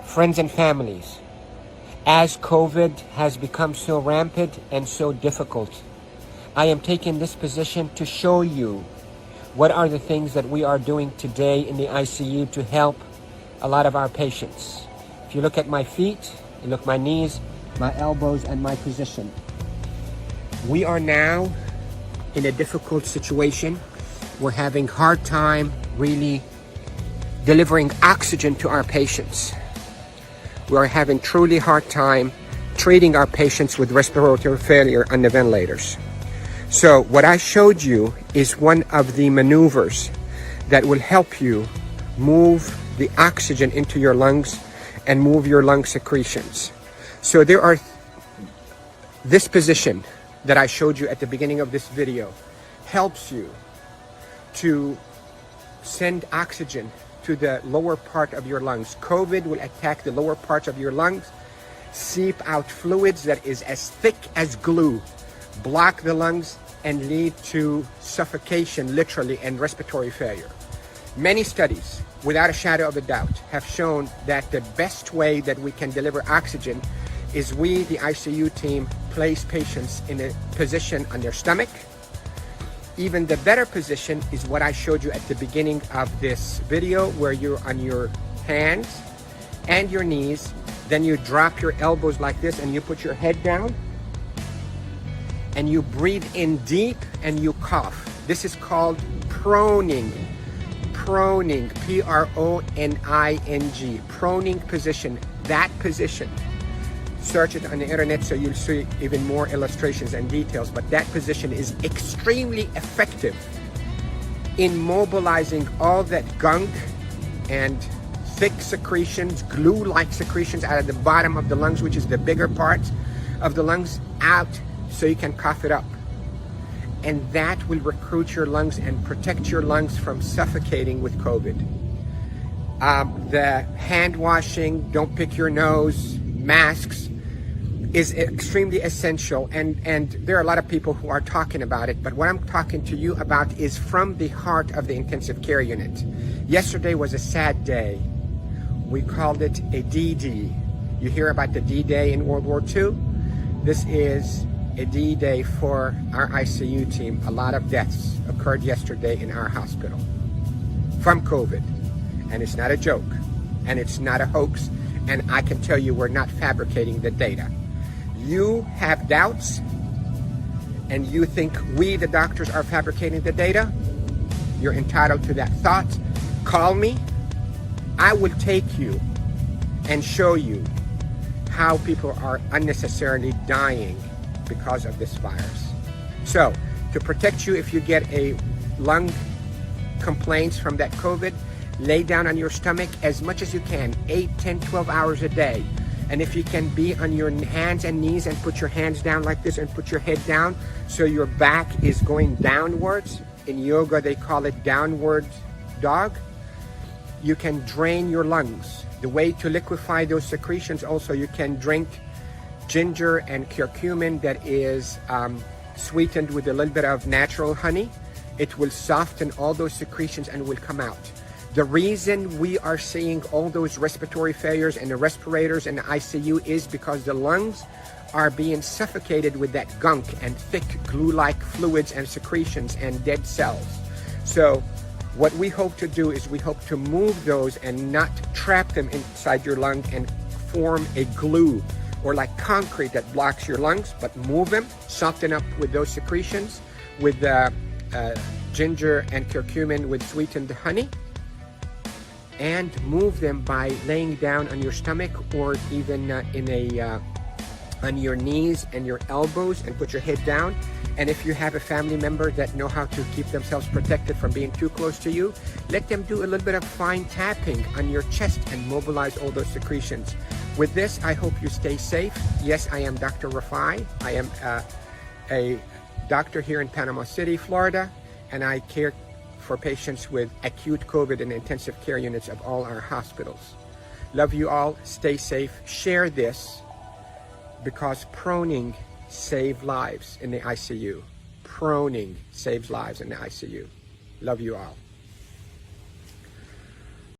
Friends and families, as COVID has become so rampant and so difficult, I am taking this position to show you what are the things that we are doing today in the ICU to help a lot of our patients. If you look at my feet, you look at my knees, my elbows, and my position. We are now in a difficult situation. We're having hard time really delivering oxygen to our patients. We are having truly hard time treating our patients with respiratory failure on the ventilators. So what I showed you is one of the maneuvers that will help you move the oxygen into your lungs and move your lung secretions. So there are this position that I showed you at the beginning of this video helps you to send oxygen to the lower part of your lungs. COVID will attack the lower parts of your lungs, seep out fluids that is as thick as glue, block the lungs, and lead to suffocation, literally, and respiratory failure. Many studies, without a shadow of a doubt, have shown that the best way that we can deliver oxygen is we, the ICU team, place patients in a position on their stomach. Even the better position is what I showed you at the beginning of this video, where you're on your hands and your knees, then you drop your elbows like this and you put your head down and you breathe in deep and you cough. This is called proning. Proning, P-R-O-N-I-N-G, proning position. That position, search it on the internet so you'll see even more illustrations and details, but that position is extremely effective in mobilizing all that gunk and thick secretions, glue-like secretions out of the bottom of the lungs, which is the bigger part of the lungs, out so you can cough it up. And that will recruit your lungs and protect your lungs from suffocating with COVID. The hand washing, don't pick your nose, masks, is extremely essential, and there are a lot of people who are talking about it, but what I'm talking to you about is from the heart of the intensive care unit. Yesterday was a sad day. We called it a D-Day. You hear about the D-Day in World War II? This is a D-Day for our ICU team. A lot of deaths occurred yesterday in our hospital from COVID, and it's not a joke, and it's not a hoax, and I can tell you we're not fabricating the data. You have doubts and you think we, the doctors, are fabricating the data. You're entitled to that thought. Call me. I will take you and show you how people are unnecessarily dying because of this virus. So, to protect you if you get a lung complaints from that COVID, lay down on your stomach as much as you can, 8, 10, 12 hours a day. And if you can be on your hands and knees and put your hands down like this and put your head down so your back is going downwards. In yoga, they call it downward dog. You can drain your lungs. The way to liquefy those secretions also, you can drink ginger and curcumin that is sweetened with a little bit of natural honey. It will soften all those secretions and will come out. The reason we are seeing all those respiratory failures and the respirators in the ICU is because the lungs are being suffocated with that gunk and thick glue-like fluids and secretions and dead cells. So what we hope to do is we hope to move those and not trap them inside your lung and form a glue or like concrete that blocks your lungs, but move them, soften up with those secretions with ginger and curcumin with sweetened honey, and move them by laying down on your stomach or even on your knees and your elbows and put your head down. And if you have a family member that know how to keep themselves protected from being too close to you, let them do a little bit of fine tapping on your chest and mobilize all those secretions. With this, I hope you stay safe. Yes, I am Dr. Rafai. I am a doctor here in Panama City, Florida, and I care for patients with acute COVID in intensive care units of all our hospitals. Love you all. Stay safe. Share this because proning saves lives in the ICU. Proning saves lives in the ICU. Love you all.